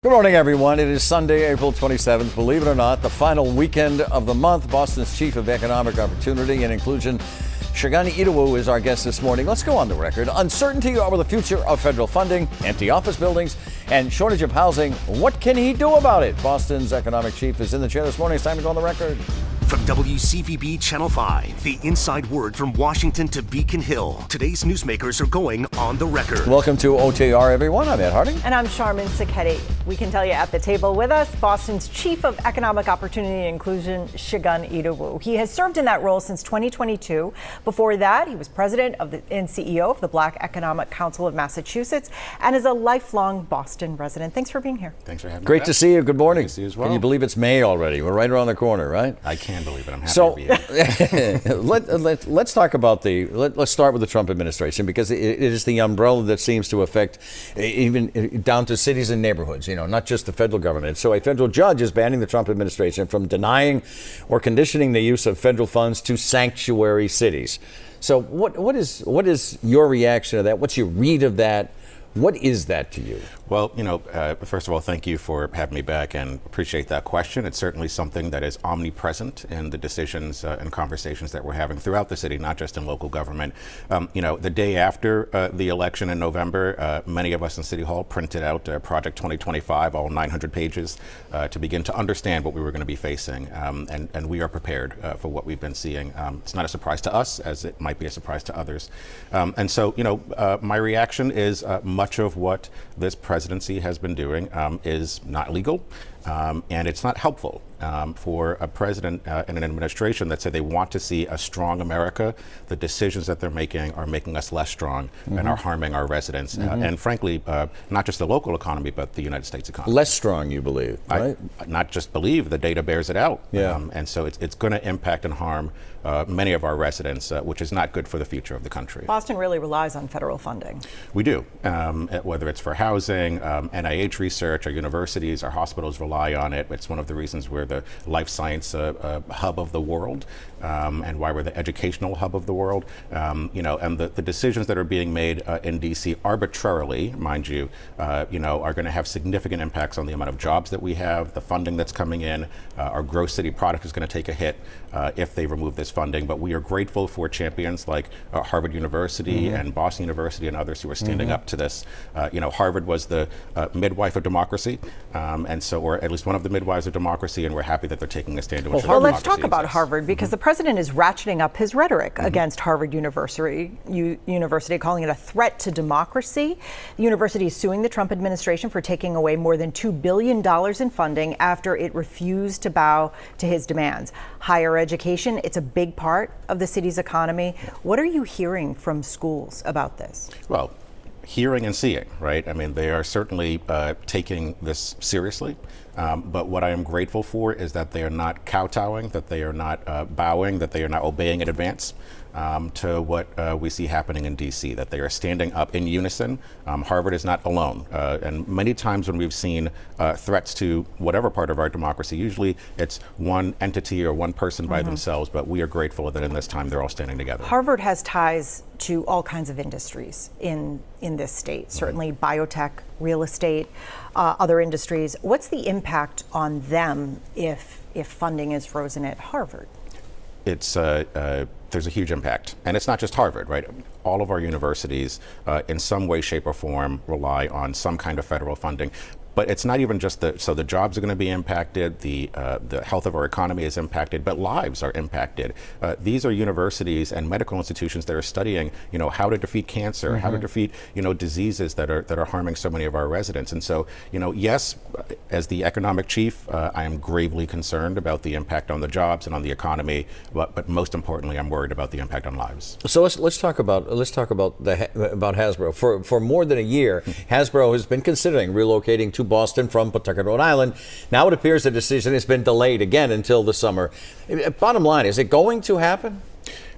Good morning, everyone. It is Sunday, April 27th. Believe it or not, the final weekend of the month. Boston's Chief of Economic Opportunity and Inclusion, Shigani Idawu, is our guest this morning. Let's go on the record. Uncertainty over the future of federal funding, empty office buildings, and shortage of housing. What can he do about it? Boston's economic chief is in the chair this morning. It's time to go on the record. From WCVB Channel 5, the inside word from Washington to Beacon Hill. Today's newsmakers are going on the record. Welcome to OTR, everyone. I'm Ed Harding. And I'm Charmin Sacchetti. We can tell you at the table with us, Boston's Chief of Economic Opportunity and Inclusion, Shigani Idawu. He has served in that role since 2022. Before that, he was president and CEO of the Black Economic Council of Massachusetts and is a lifelong Boston resident. Thanks for being here. Thanks for having me. Great to see you. Good morning. Great to see you as well. Can you believe it's May already? We're right around the corner, right? I can believe it. I'm happy to be here. Let's talk about let's start with the Trump administration, because it is the umbrella that seems to affect even down to cities and neighborhoods, not just the federal government. So a federal judge is banning the Trump administration from denying or conditioning the use of federal funds to sanctuary cities. So what is your reaction to that? What's your read of that? What is that to you? Well, first of all, thank you for having me back and appreciate that question. It's certainly something that is omnipresent in the decisions and conversations that we're having throughout the city, not just in local government. The day after the election in November, many of us in City Hall printed out Project 2025, all 900 pages, to begin to understand what we were going to be facing. And we are prepared for what we've been seeing. It's not a surprise to us, as it might be a surprise to others. My reaction is much of what this presidency has been doing is not legal, and it's not helpful for a president and an administration that say they want to see a strong America. The decisions that they're making are making us less strong and are harming our residents, and frankly, not just the local economy, but the United States economy. Less strong, you believe, right? I not just believe, the data bears it out. Yeah. And so it's going to impact and harm many of our residents, which is not good for the future of the country. Boston really relies on federal funding. We do, whether it's for housing, NIH research, our universities, our hospitals rely on it. It's one of the reasons we're the life science hub of the world, and why we're the educational hub of the world. And the decisions that are being made in DC arbitrarily, mind you, are going to have significant impacts on the amount of jobs that we have, the funding that's coming in. Our gross city product is going to take a hit if they remove this funding. But we are grateful for champions like Harvard University and Boston University and others who are standing up to this. Harvard was the midwife of democracy, or at least one of the midwives of democracy, and we're happy that they're taking a stand to ensure Well, let's talk about Harvard, because the president is ratcheting up his rhetoric against Harvard University, calling it a threat to democracy. The university is suing the Trump administration for taking away more than $2 billion in funding after it refused to bow to his demands. Higher education, it's a big part of the city's economy. What are you hearing from schools about this? Well, hearing and seeing, right? I mean, they are certainly taking this seriously. But what I am grateful for is that they are not kowtowing, that they are not bowing, that they are not obeying in advance to what we see happening in DC, that they are standing up in unison. Harvard is not alone. And many times when we've seen threats to whatever part of our democracy, usually it's one entity or one person by themselves, but we are grateful that in this time they're all standing together. Harvard has ties to all kinds of industries in this state, certainly biotech, real estate, other industries. What's the impact on them if funding is frozen at Harvard? It's there's a huge impact, and it's not just Harvard, right? All of our universities, in some way, shape, or form, rely on some kind of federal funding. But it's not even just the jobs are going to be impacted, the health of our economy is impacted, but lives are impacted. These are universities and medical institutions that are studying, how to defeat cancer, how to defeat, diseases that are harming so many of our residents. And so, yes, as the economic chief, I am gravely concerned about the impact on the jobs and on the economy, but most importantly, I'm worried about the impact on lives. So let's talk about Hasbro. For more than a year, Hasbro has been considering relocating to Boston from Pawtucket, Rhode Island. Now it appears the decision has been delayed again until the summer. Bottom line, is it going to happen?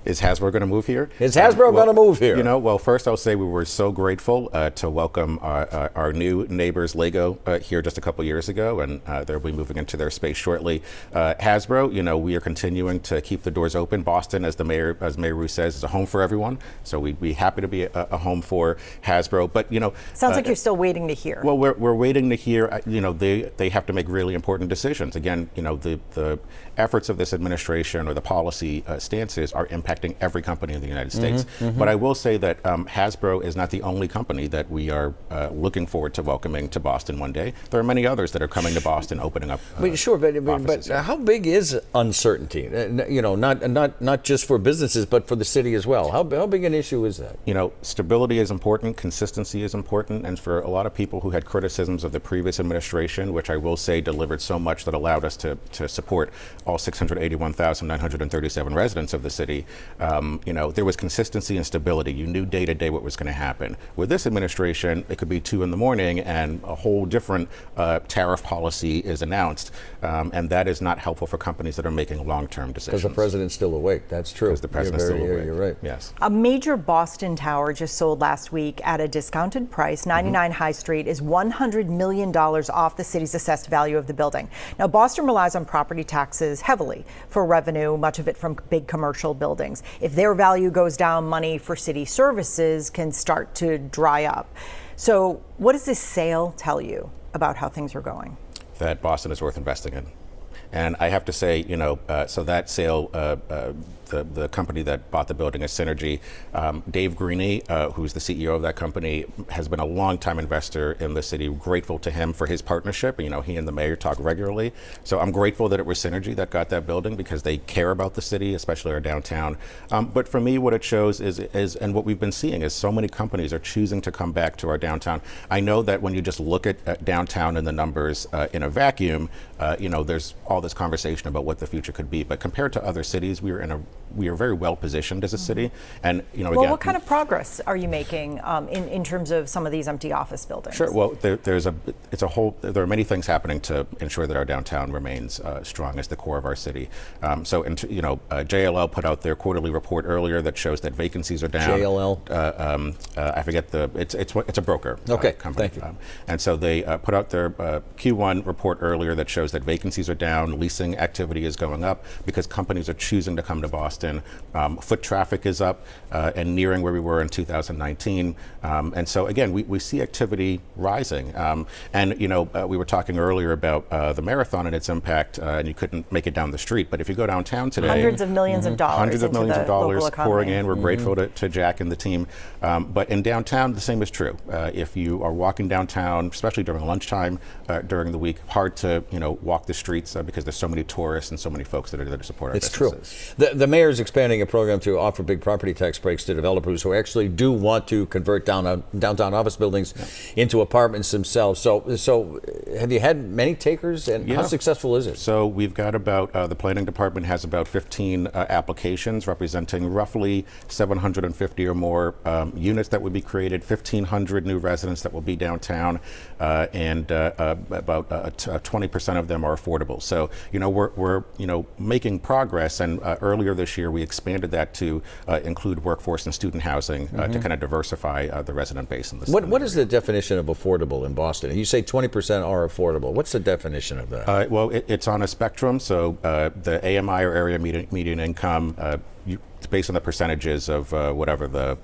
Is Hasbro going to move here? Is Hasbro going to move here? You know, well, first I'll say we were so grateful to welcome our new neighbors, Lego, here just a couple years ago, and they'll be moving into their space shortly. Hasbro, you know, we are continuing to keep the doors open. Boston, as Mayor Roos says, is a home for everyone. So we'd be happy to be a home for Hasbro. But you know, sounds like you're still waiting to hear. Well, we're waiting to hear. You know, they have to make really important decisions. Again, you know, the efforts of this administration or the policy stances are impacting every company in the United States. But I will say that Hasbro is not the only company that we are looking forward to welcoming to Boston one day. There are many others that are coming to Boston, opening up. But how big is uncertainty? You know, not just for businesses, but for the city as well. How big an issue is that? You know, stability is important, consistency is important, and for a lot of people who had criticisms of the previous administration, which I will say delivered so much that allowed us to support all 681,937 residents of the city, you know, there was consistency and stability. You knew day to day what was going to happen. With this administration, it could be 2 in the morning and a whole different tariff policy is announced, and that is not helpful for companies that are making long-term decisions. Because the president's still awake. That's true. Because the president's still awake. You're right. Yes. A major Boston tower just sold last week at a discounted price. 99 High Street is $100 million off the city's assessed value of the building. Now, Boston relies on property taxes heavily for revenue, much of it from big commercial buildings. If their value goes down, money for city services can start to dry up. So what does this sale tell you about how things are going? That Boston is worth investing in. And I have to say, you know, so that sale, the company that bought the building is Synergy. Dave Greeny, who's the CEO of that company, has been a longtime investor in the city. Grateful to him for his partnership. You know, he and the mayor talk regularly. So I'm grateful that it was Synergy that got that building because they care about the city, especially our downtown. But for me, what it shows is, and what we've been seeing is so many companies are choosing to come back to our downtown. I know that when you just look at downtown and the numbers in a vacuum, you know, there's all this conversation about what the future could be. But compared to other cities, we are very well positioned as a city. And you know, well, again, what kind of progress are you making in terms of some of these empty office buildings? Sure. Well, there are many things happening to ensure that our downtown remains strong as the core of our city. So, you know, JLL put out their quarterly report earlier that shows that vacancies are down. JLL. I forget it's a broker. Okay. Company. Thank you. And so they put out their Q1 report earlier that shows that vacancies are down, leasing activity is going up because companies are choosing to come to Boston. Foot traffic is up and nearing where we were in 2019. And so again, we see activity rising. And you know, we were talking earlier about the marathon and its impact, and you couldn't make it down the street. But if you go downtown today, hundreds of millions of dollars, hundreds of millions of dollars pouring in. We're grateful to Jack and the team. But in downtown, the same is true. If you are walking downtown, especially during lunchtime, during the week, hard to walk the streets because there's so many tourists and so many folks that are there to support our businesses. It's true. The mayor's expanding a program to offer big property tax breaks to developers who actually do want to convert downtown office buildings into apartments themselves. So have you had many takers, and how successful is it? So we've got about, the planning department has about 15 applications representing roughly 750 or more units that would be created, 1,500 new residents that will be downtown, and about 20% of them are affordable. So we're making progress, and earlier this year we expanded that to include workforce and student housing to kind of diversify the resident base in the city. What is the definition of affordable in Boston? You say 20% are affordable. What's the definition of that? Well, it's on a spectrum. So the AMI, or area median income, it's based on the percentages of whatever the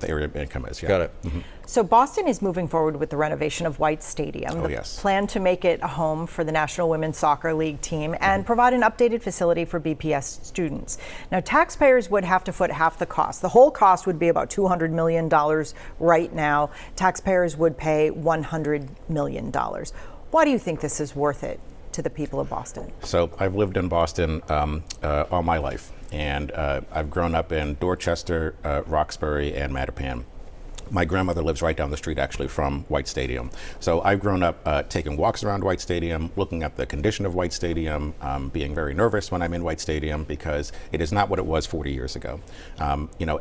area income is. Yeah. Got it. Mm-hmm. So Boston is moving forward with the renovation of White Stadium. Plan to make it a home for the National Women's Soccer League team and provide an updated facility for BPS students. Now, taxpayers would have to foot half the cost. The whole cost would be about $200 million right now. Taxpayers would pay $100 million. Why do you think this is worth it to the people of Boston? So I've lived in Boston all my life, and I've grown up in Dorchester, Roxbury, and Mattapan. My grandmother lives right down the street, actually, from White Stadium. So I've grown up taking walks around White Stadium, looking at the condition of White Stadium, being very nervous when I'm in White Stadium because it is not what it was 40 years ago.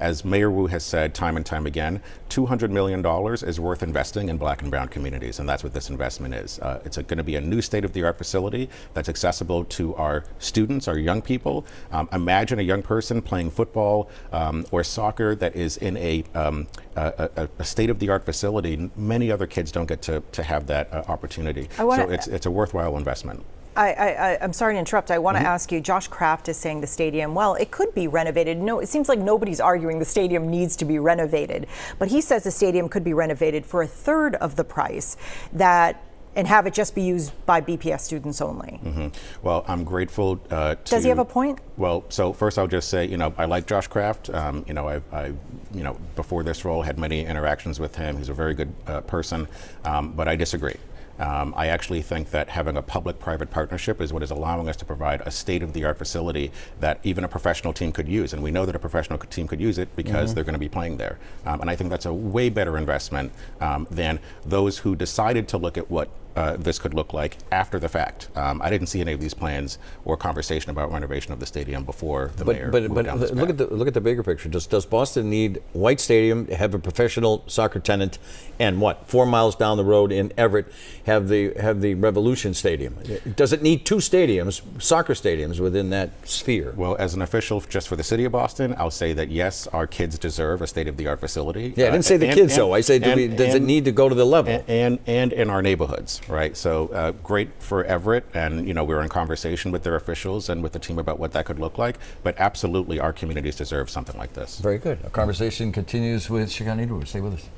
As Mayor Wu has said time and time again, $200 million is worth investing in Black and brown communities, and that's what this investment is. It's going to be a new state-of-the-art facility that's accessible to our students, our young people. Imagine a young person playing football or soccer that is in a state-of-the-art facility. Many other kids don't get to have that opportunity. So it's a worthwhile investment. I'm sorry to interrupt. I want to ask you, Josh Kraft is saying the stadium, well, it could be renovated. No, it seems like nobody's arguing the stadium needs to be renovated. But he says the stadium could be renovated for a third of the price and have it just be used by BPS students only. Well, I'm grateful to... Does he have a point? Well, so first I'll just say, I like Josh Kraft. I before this role, had many interactions with him. He's a very good person, but I disagree. I actually think that having a public-private partnership is what is allowing us to provide a state-of-the-art facility that even a professional team could use. And we know that a professional team could use it because they're going to be playing there. And I think that's a way better investment than those who decided to look at what this could look like after the fact. I didn't see any of these plans or conversation about renovation of the stadium before the mayor moved down this path. Look at the bigger picture. Does Boston need White Stadium, have a professional soccer tenant, and 4 miles down the road in Everett have the Revolution Stadium? Does it need 2 stadiums, soccer stadiums, within that sphere? Well, as an official just for the city of Boston, I'll say that yes, our kids deserve a state-of-the-art facility. Yeah, I didn't say the kids though. I say does it need to go to the level? And in our neighborhoods. Right, so great for Everett, and we're in conversation with their officials and with the team about what that could look like. But absolutely, our communities deserve something like this. Very good. Our conversation continues with Shikhan Edelman. Stay with us.